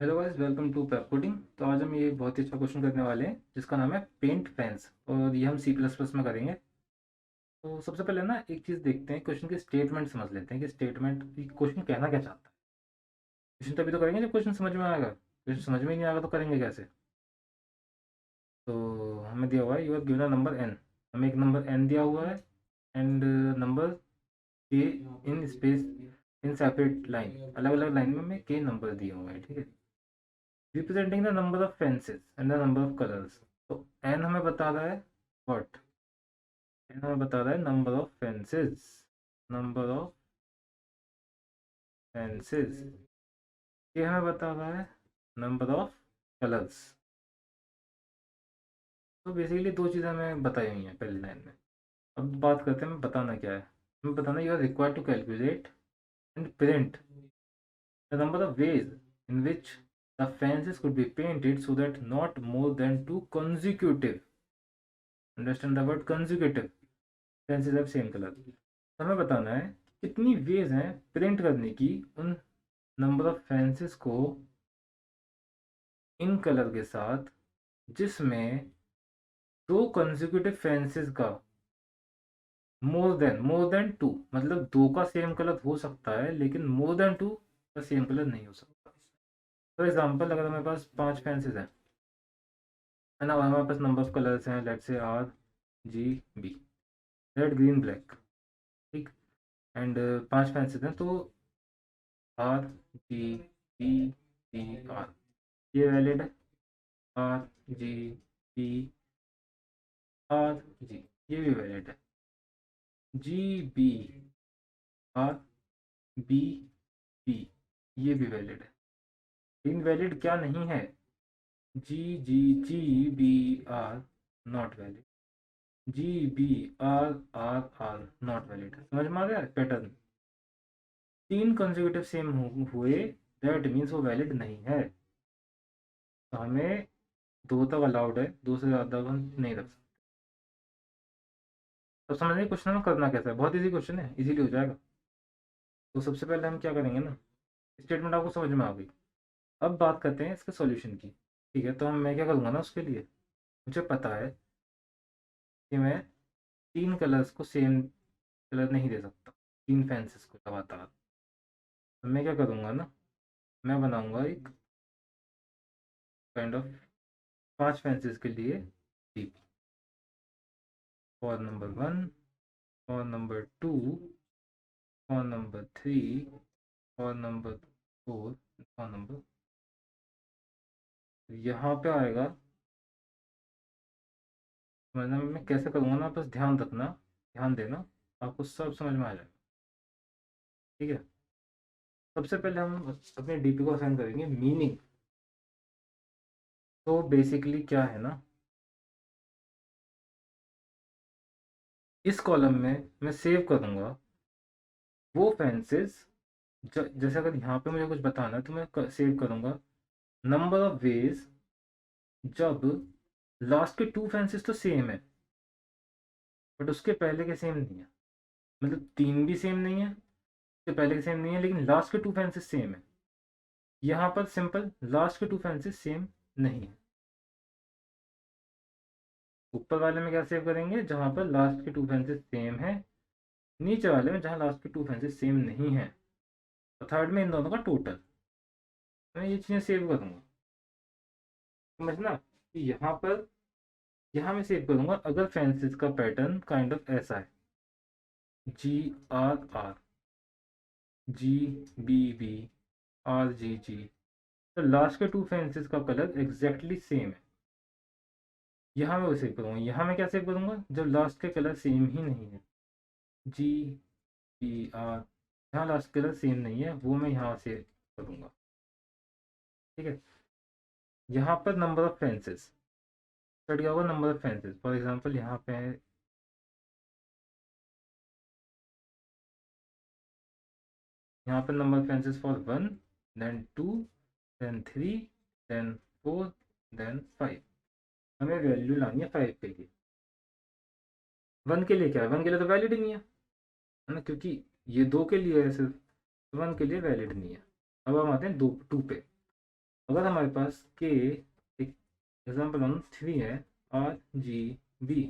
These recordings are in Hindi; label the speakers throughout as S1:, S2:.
S1: Hello guys, welcome to Pepcoding. तो आज हम ये बहुत ही अच्छा क्वेश्चन करने वाले हैं जिसका नाम है पेंट पेन्स, और ये हम सी प्लस प्लस में करेंगे। तो सबसे पहले ना एक चीज़ देखते हैं, क्वेश्चन की स्टेटमेंट समझ लेते हैं कि स्टेटमेंट क्वेश्चन कहना क्या चाहता है। क्वेश्चन तभी तो करेंगे जब क्वेश्चन समझ में आएगा। क्वेश्चन समझ में ही नहीं आएगा तो करेंगे कैसे। तो हमें दिया हुआ है you are given a number N. हमें एक नंबर एन दिया हुआ है एंड नंबर के in space in separate line, अलग अलग लाइन में हमें के नंबर दिए हुए हैं। ठीक है, representing the number of fences and the number of colours. तो एन हमें बता रहा है व्हाट, एन हमें बता रहा है number of fences, number of fences. ये हमें बता रहा है नंबर ऑफ कलर्स। तो बेसिकली दो चीज़ें हमें बताई हुई हैं पहली लाइन में। अब बात करते हैं हमें बताना क्या है। हमें बताना you are required to calculate and print the number of ways in which the fences could be painted so that not more than two consecutive, understand the word consecutive, fences have same color। हमें बताना है कितनी वेज हैं प्रिंट करने की उन नंबर ऑफ फेंसेस को इन कलर के साथ जिसमें दो कंसेक्यूटिव फेंसेस का मोर देन टू, मतलब दो का सेम कलर हो सकता है लेकिन मोर देन टू का सेम कलर नहीं हो सकता। फॉर एग्जाम्पल, अगर हमारे पास पांच फेंसेस हैं, है ना, और हमारे पास नंबर ऑफ कलर्स हैं, let's say R G B, red green black, ठीक, एंड पांच फेंसेस हैं, तो R G B C R, ये वैलिड है। R G B R G, ये भी वैलिड है। G B R B B, ये भी वैलिड है। इनवैलिड क्या नहीं है? G G G B R not valid, G B R R R not valid. समझ में आ गया पैटर्न? तीन कंसेक्यूटिव सेम हुए, दैट मीन्स वो वैलिड नहीं है। तो हमें दो तक अलाउड है, दो से ज़्यादा हम नहीं रख सकते। तो समझ नहीं क्वेश्चन में करना कैसा है, बहुत इजी क्वेश्चन है, इजीली हो जाएगा। तो सबसे पहले हम क्या करेंगे ना, स्टेटमेंट आपको समझ में आ गई। अब बात करते हैं इसके सॉल्यूशन की। ठीक है, तो मैं क्या करूँगा ना, उसके लिए मुझे पता है कि मैं तीन कलर्स को सेम कलर नहीं दे सकता, तीन फैंसेस को लगातार। तो मैं क्या करूँगा ना, मैं बनाऊँगा एक काइंड ऑफ पांच फैंसेस के लिए DP, for number one, for number two, for number three, for number four, for number. यहाँ पे आएगा, मतलब मैं कैसे करूँगा ना, बस ध्यान रखना, ध्यान देना, आपको सब समझ में आ जाएगा। ठीक है, सबसे पहले हम अपने डीपी को असाइन करेंगे मीनिंग। तो बेसिकली क्या है ना, इस कॉलम में मैं सेव करूँगा वो फेंसेस, जैसे अगर यहाँ पे मुझे कुछ बताना है तो मैं सेव करूँगा नंबर ऑफ वेज जब लास्ट के टू फेंसेस तो सेम है बट उसके पहले के सेम नहीं है। मतलब तीन भी सेम नहीं है, उसके पहले के सेम नहीं है, लेकिन लास्ट के टू फेंसेस सेम है। यहाँ पर सिंपल लास्ट के टू फेंसेस सेम नहीं है। ऊपर वाले में क्या सेव करेंगे, जहाँ पर लास्ट के टू फेंसेस सेम है, नीचे वाले में जहाँ लास्ट के टू फेंसेस सेम नहीं है, और थर्ड में इन दोनों का टोटल। मैं ये चीज़ें सेव करूँगा, समझना कि यहाँ पर, यहाँ मैं सेव करूँगा अगर फेंसेस का पैटर्न काइंड ऑफ ऐसा है, G R R, G B B, R G G, तो लास्ट के टू फेंसेस का कलर एग्जैक्टली सेम है। यहाँ मैं वो सेव करूँगा, यहाँ मैं क्या सेव करूँगा, जब लास्ट के कलर सेम ही नहीं है, जी बी आर, यहाँ लास्ट कलर सेम नहीं है, वो मैं यहाँ से करूँगा। ठीक है, यहाँ पर नंबर ऑफ फेंसेस कट गया होगा, number of fences for example यहाँ पे है, यहाँ पर number of fences for one, then two, then three, then four, then five. हमें वैल्यू लानी है फाइव के लिए। वन के लिए क्या है, वन के लिए तो वैलिड ही नहीं है ना, क्योंकि ये दो के लिए है सिर्फ, वन के लिए वैलिड नहीं है। अब हम आते हैं दो टू पे। अगर हमारे पास के एग्जाम्पल 3 है RGB,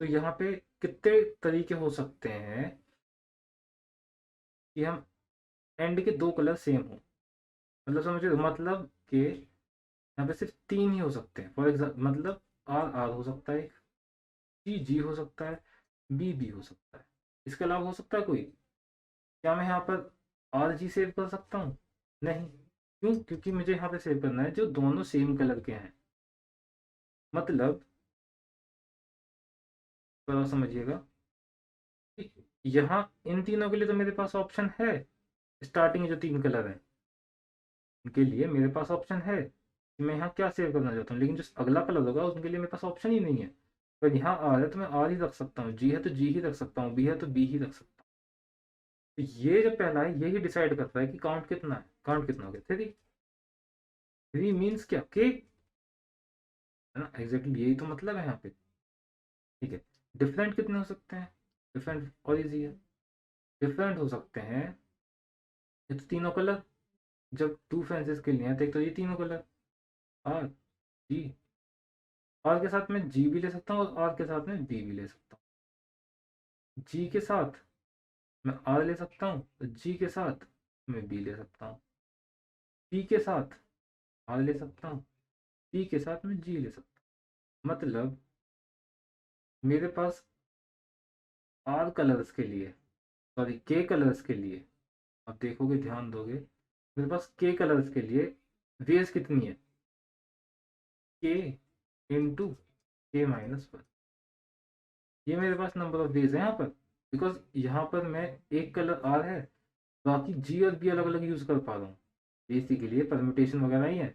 S1: तो यहाँ पे कितने तरीके हो सकते हैं कि हम एंड के 2 कलर सेम हो। मतलब समझो, मतलब कि यहाँ पे सिर्फ 3 ही हो सकते हैं। फॉर एग्जाम्पल मतलब R हो सकता है, G हो सकता है, B हो सकता है। इसके अलावा हो सकता है कोई? क्या मैं यहाँ पर RG सेव कर सकता हूँ? नहीं। क्यों? क्योंकि मुझे यहाँ पे सेव करना है जो दोनों सेम कलर के हैं। मतलब थोड़ा समझिएगा, यहाँ इन तीनों के लिए तो मेरे पास ऑप्शन है। स्टार्टिंग जो 3 कलर हैं उनके लिए मेरे पास ऑप्शन है कि मैं यहाँ क्या सेव करना चाहता हूँ, लेकिन जो अगला कलर होगा उसके लिए मेरे पास ऑप्शन ही नहीं है। अगर यहाँ आर है तो मैं आर ही रख सकता हूँ, जी है तो जी ही रख सकता हूँ, बी है तो बी ही रख सकता हूँ। तो ये जो पहला है यही डिसाइड करता है कि काउंट कितना है। काउंट कितना हो गया? 3। 3 मीन्स क्या? के, है ना? एग्जैक्टली यही तो मतलब है यहाँ पे। ठीक है। डिफरेंट कितने हो सकते हैं? डिफरेंट और इजी है। डिफरेंट हो सकते हैं ये तो तीनों कलर। जब 2 फेंसेस के लिए हैं तो एक तो ये तीनों कलर आर जी, आर के साथ में जी भी ले सकता हूँ और आर के साथ में बी भी ले सकता हूँ। जी के साथ मैं आर ले सकता हूँ, तो जी के साथ मैं बी ले सकता हूँ। पी के साथ आर ले सकता हूँ, पी के साथ मैं जी ले सकता हूँ। मतलब मेरे पास आर कलर्स के लिए, सॉरी के कलर्स के लिए, आप देखोगे ध्यान दोगे, मेरे पास के कलर्स के लिए वेज कितनी है? के इंटू के-1। ये मेरे पास नंबर ऑफ वेज है यहाँ पर। बिकॉज यहाँ पर मैं एक कलर आर है, बाकी जी और बी अलग अलग यूज कर पा रहा हूँ। बेसिकली परम्यूटेशन वगैरह ही है।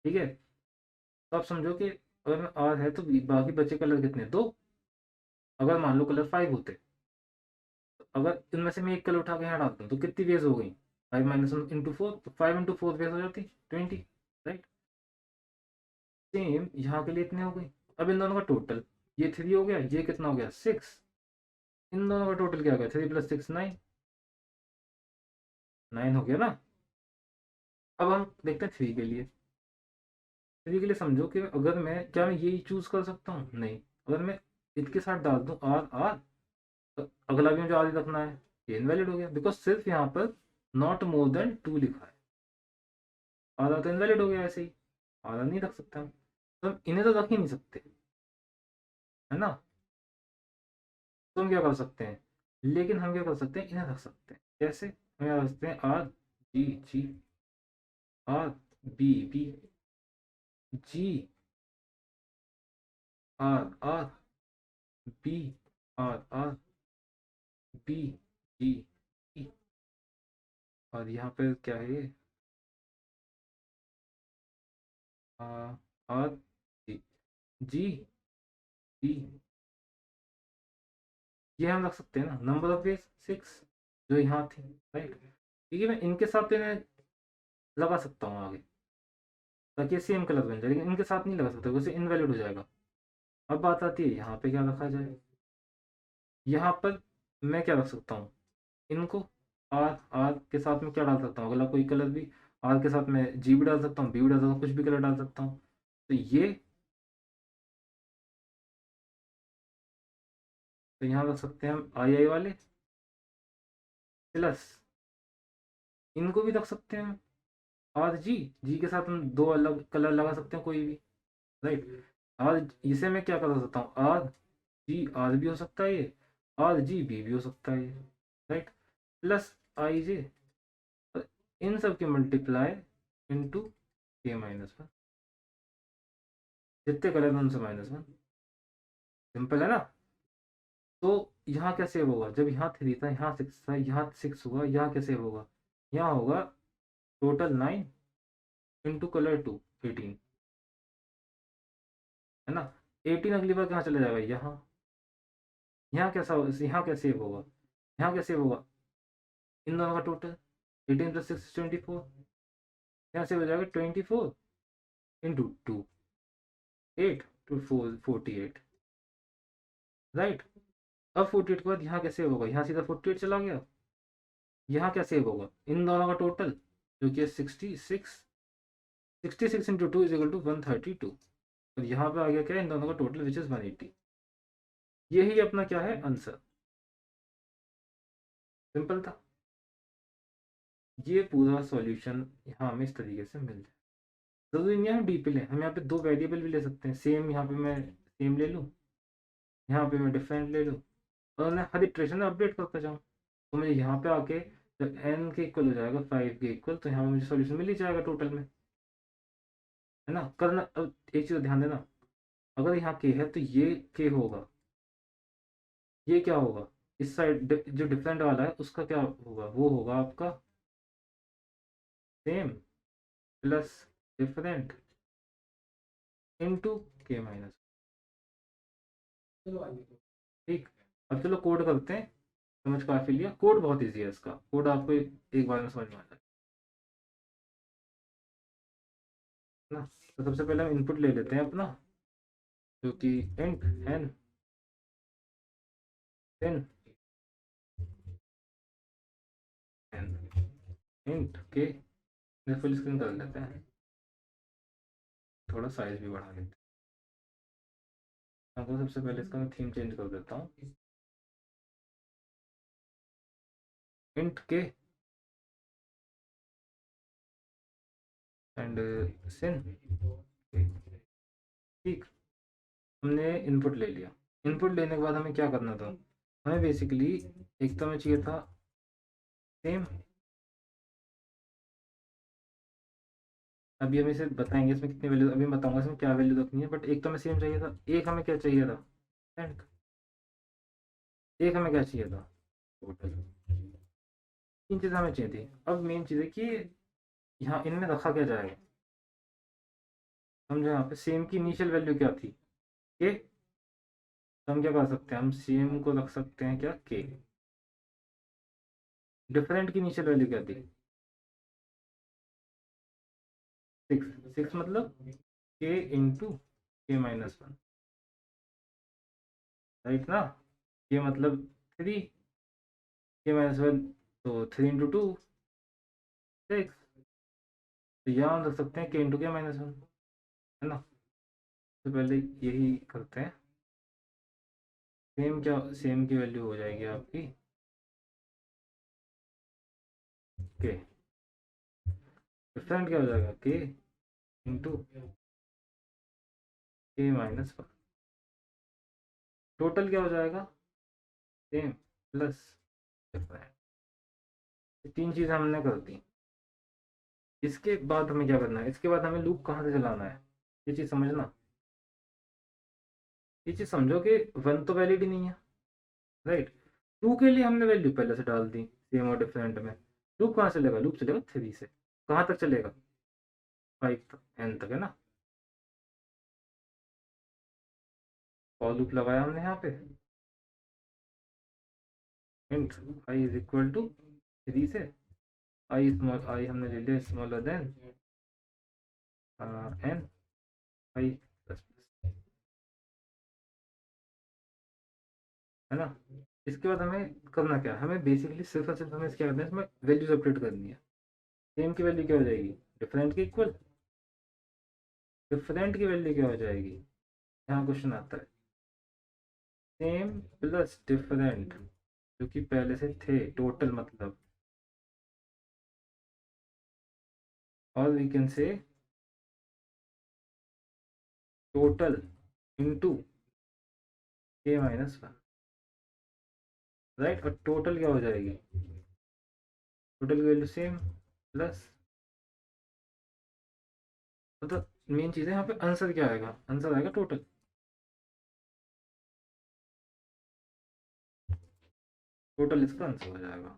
S1: ठीक है। तो आप समझो कि अगर मैं आर है तो बाकी बचे कलर कितने? 2। अगर मान लो कलर 5 होते, तो अगर इनमें से मैं एक कलर उठा के यहाँ डालता हूँ तो कितनी वेज हो गई? 5 - 1 × 4, तो 5 × 4 वेज हो जाती 20। राइट। सेम यहाँ के लिए इतने हो गई। अब इन दोनों का टोटल, ये 3 हो गया, ये कितना हो गया? 6। इन दोनों का टोटल क्या हो गया? 3 + 6 9। 9 हो गया ना। अब हम देखते हैं 3 के लिए। 3 के लिए समझो कि अगर मैं, क्या मैं यही चूज कर सकता हूँ? नहीं। अगर मैं इसके साथ डाल दूं आर आर, तो अगला भी मुझे आर ही रखना है, ये इनवैलिड हो गया। बिकॉज सिर्फ यहाँ पर नॉट मोर देन 2 लिखा है। आधा तो इनवैलिड हो गया ऐसे ही, आधा नहीं रख सकता हम। तो हम इन्हें तो रख ही नहीं सकते, है ना? तो हम क्या कर सकते हैं? लेकिन हम क्या कर सकते हैं? इन्हें रख सकते हैं। कैसे? हम यहाँ रख सकते हैं R G G, R B B, G R R, B R R, B G E. और यहाँ पे क्या है ये? R G G G. ये हम रख सकते हैं ना। नंबर ऑफ वेज 6 जो यहाँ थी। राइट। ठीक है। मैं इनके साथ तो इन्हें लगा सकता हूँ आगे, ताकि सेम कलर बन जाए, लेकिन इनके साथ नहीं लगा सकता, वैसे इनवैलिड हो जाएगा। अब बात आती है यहाँ पे क्या रखा जाए। यहाँ पर मैं क्या रख सकता हूँ? इनको आर आर के साथ में क्या डाल सकता हूँ? अगला कोई कलर भी। आर के साथ में जी भी डाल सकता हूँ, बी भी डाल सकता हूँ, कुछ भी कलर डाल सकता हूँ। तो यहाँ रख सकते हैं हम आई आई वाले प्लस, इनको भी रख सकते हैं आर जी जी के साथ हम 2 अलग कलर लगा सकते हैं कोई भी। राइट। आर, इसे मैं क्या कर सकता हूँ? आर जी आर भी हो सकता है ये, आर जी बी भी हो सकता है ये। राइट। प्लस आई जे, इन सब की मल्टीप्लाई इंटू के-1। जितने कलर हैं उनसे -1। सिंपल है ना? तो यहाँ क्या सेव होगा? जब यहाँ 3 था, यहाँ 6 था, यहाँ 6 हुआ, यहाँ क्या सेव होगा? यहाँ होगा टोटल 9 इंटू कलर 2 18, है ना? 18 अगली बार कहाँ चला जाएगा? यहाँ। यहाँ कैसा, यहाँ क्या सेव होगा? यहाँ क्या सेव होगा? इन दोनों का टोटल 18 + 6 = 24। यहाँ से हो जाएगा 24 इंटू 2 8 टू 4 48। राइट। अब 48 के बाद यहाँ क्या सेव होगा? यहाँ सीधा 48 चला गया। यहाँ क्या सेव होगा? इन दोनों का टोटल जो कि 66 66 इंटू 2 इज इक्वल टू 132, और यहाँ पे आ गया क्या इन दोनों का टोटल विच इज़ 180। यही अपना क्या है आंसर, सिंपल था। ये पूरा सॉल्यूशन यहाँ हमें इस तरीके से मिल जाए। जरूरी नहीं है हम डी पे लें, हम यहाँ पे दो वेरिएबल भी ले सकते हैं। सेम यहाँ पे मैं सेम ले लूँ, यहाँ पे मैं डिफरेंट ले लूँ, और मैं हर इटरेशन में अपडेट करता जाऊँ। तो मुझे यहाँ पे आके जब n के इक्वल हो जाएगा 5 के इक्वल, तो यहाँ पे मुझे सॉल्यूशन मिल ही जाएगा टोटल में, है ना। करना, अब एक चीज़ ध्यान देना, अगर यहाँ k है तो ये k होगा, ये क्या होगा, इस साइड जो डिफरेंट वाला है उसका क्या होगा, वो होगा आपका same plus different into k minus. ठीक, अब चलो कोड करते हैं। समझ काफी लिया, कोड बहुत इजी है, इसका कोड आपको एक बार में समझ में आ जाए ना। तो सबसे पहले हम इनपुट ले लेते हैं अपना, जो कि int N N N int K, full screen कर लेते हैं, थोड़ा साइज भी बढ़ा लेते हैं। आपको सबसे पहले इसका मैं थीम चेंज कर देता हूँ, इंट के एंड सिन। ठीक, हमने इनपुट ले लिया। इनपुट लेने के बाद हमें क्या करना था, हमें बेसिकली एक तो हमें चाहिए था सेम, अभी हम इसे बताएंगे इसमें कितनी वैल्यू, अभी मैं बताऊंगा इसमें क्या वैल्यू रखनी है, बट एक तो हमें सेम चाहिए था, एक हमें क्या चाहिए था, and एक हमें क्या चाहिए था, टोटल। तीन चीज़ें हमें चाहिए थी। अब मेन चीज़ है कि यहाँ इनमें रखा क्या जाएगा, समझो यहाँ पे सेम की इनिशियल वैल्यू क्या थी, के। तो हम क्या कर सकते हैं, हम सेम को रख सकते हैं क्या, के। डिफरेंट की इनिशियल वैल्यू क्या थी, 6। 6 मतलब के इंटू के माइनस 1, राइट ना। ये मतलब 3, के माइनस 1, तो 3 इंटू 2 6। तो यहाँ हम रख सकते हैं के इंटू के माइनस 1, है ना। तो पहले यही करते हैं, सेम क्या, सेम की वैल्यू हो जाएगी आपकी के, डिफरेंट क्या हो जाएगा, के इंटू के माइनस 1, टोटल क्या हो जाएगा, सेम प्लस डिफरेंट। तीन चीज़ें हमने कर दी। इसके बाद हमें क्या करना है, इसके बाद हमें लूप कहाँ से चलाना है, ये चीज़ समझना। ये चीज़ समझो कि 1 तो वैलिड ही नहीं है, राइट। 2 के लिए हमने वैल्यू पहले से डाल दी सेम और डिफरेंट में। लूप कहाँ से चलेगा, लूप चलेगा 3 से, कहाँ तक चलेगा, 5 तक, n तक, है ना। फॉर लूप लगाया हमने यहाँ पे, int i is equal to 3 से, आई स्मॉल आई हमने ले लिया smaller than N, i plus plus, है ना। इसके बाद हमें करना क्या है, हमें बेसिकली सिर्फ और सिर्फ हमें क्या करना है, इसमें वैल्यूज अपडेट करनी है। सेम की वैल्यू क्या हो जाएगी, डिफरेंट के इक्वल, डिफरेंट की वैल्यू क्या हो जाएगी, यहाँ क्वेश्चन आता है सेम प्लस डिफरेंट, जो कि पहले से थे टोटल मतलब, और we can say total into K minus 1, right. और टोटल क्या हो जाएगी, टोटल की वैल्यू सेम प्लस, मतलब मेन चीज़ है यहाँ पे आंसर क्या आएगा, आंसर आएगा टोटल, टोटल इसका आंसर हो जाएगा,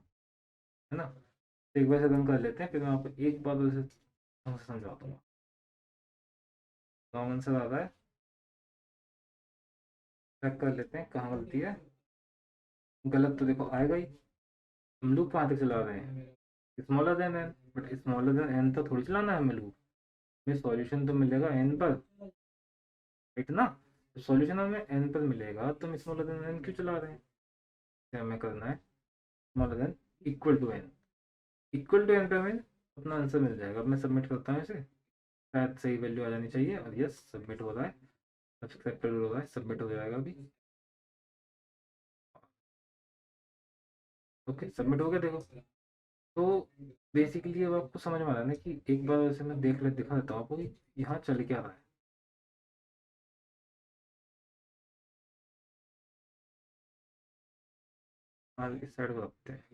S1: है ना। तो एक बार से रन कर लेते हैं, फिर मैं आपको एक बार उसे समझा दूंगा। रॉन्ग आंसर आ रहा है, चेक कर लेते हैं कहाँ गलती है। गलत तो देखो आएगा ही, हम लूप कहाँ तक चला रहे हैं, smaller than N, but smaller than N तो थोड़ी चलाना है हमें लूप में, सॉल्यूशन तो मिलेगा एन पर, राइट ना। तो सॉल्यूशन हमें एन पर मिलेगा, तो हम स्मॉलर देन एन क्यों चला रहे हैं, तो हमें करना है smaller than equal to N, equal to N पे हमें अपना आंसर मिल जाएगा। अब मैं सबमिट करता हूँ इसे, शायद सही वैल्यू आ जानी चाहिए। और यस, सबमिट हो रहा है, एक्सेप्टेड हो रहा है, सबमिट हो जाएगा अभी। ओके, सबमिट हो गया देखो। तो बेसिकली अब आपको समझ में आ रहा है ना कि एक बार वैसे मैं दिखा देता हूँ आपको कि यहाँ चल क्या रहा है। हाँ, इस साइड को रखते हैं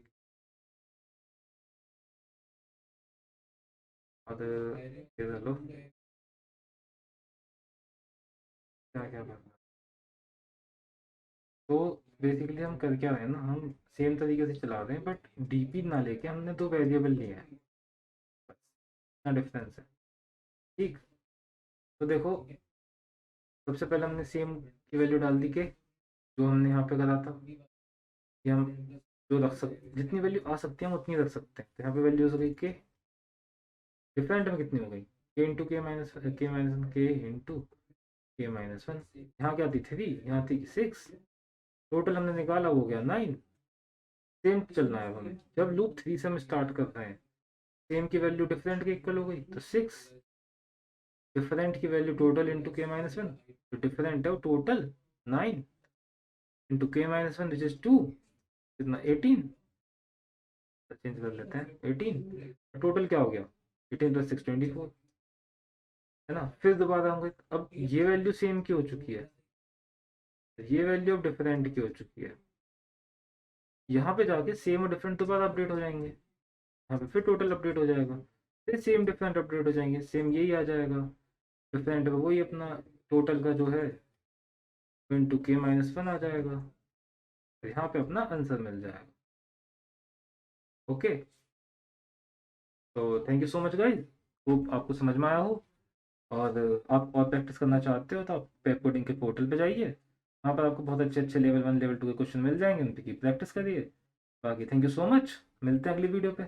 S1: और इधर लो, क्या क्या करना है। तो बेसिकली हम कर क्या रहे हैं ना, हम सेम तरीके से चला रहे हैं बट डीपी ना लेके हमने दो वेरिएबल लिए हैं, इतना डिफरेंस है। ठीक, तो देखो सबसे पहले हमने सेम की वैल्यू डाल दी के जो हमने यहाँ पे करा था कि हम जो रख सकते, जितनी वैल्यू आ सकती है हम उतनी रख सकते हैं। तो यहाँ पे वैल्यू हो गई के, डिफरेंट में कितनी हो गई, के इंटू के माइनस के माइनस वन, के इंटू के माइनस वन। यहाँ क्या थी 3, यहाँ थी 6, टोटल हमने निकाला हो गया 9। सेम चलना है अब हमें, जब लूप 3 से हम स्टार्ट कर रहे हैं, सेम की वैल्यू डिफरेंट के इक्वल हो गई तो 6, डिफरेंट की value total into K minus one, तो डिफरेंट है वो total 9 into K minus one which is 2, कितना 18। चेंज कर लेते हैं 18, टोटल क्या हो गया 18 प्लस 6 24, है ना। फिर दोबारा हम अब ये वैल्यू सेम की हो चुकी है, ये वैल्यू अब डिफरेंट की हो चुकी है। यहाँ पे जाके सेम और डिफरेंट दोबारा अपडेट हो जाएंगे, यहाँ पे फिर टोटल अपडेट हो जाएगा, फिर सेम डिफरेंट अपडेट हो जाएंगे, सेम यही आ जाएगा, डिफरेंट पे वही अपना टोटल का जो है इंटू के माइनस वन आ जाएगा, तो यहाँ पे अपना आंसर मिल जाएगा। ओके, तो thank you so much guys, hope आपको समझ में आया हो। और आप और प्रैक्टिस करना चाहते हो तो आप पेप कोडिंग के पोर्टल पे जाइए, वहाँ पर आपको बहुत अच्छे अच्छे लेवल 1 लेवल 2 के क्वेश्चन मिल जाएंगे, उन पे की प्रैक्टिस करिए। बाकी थैंक यू सो मच, मिलते हैं अगली वीडियो पे।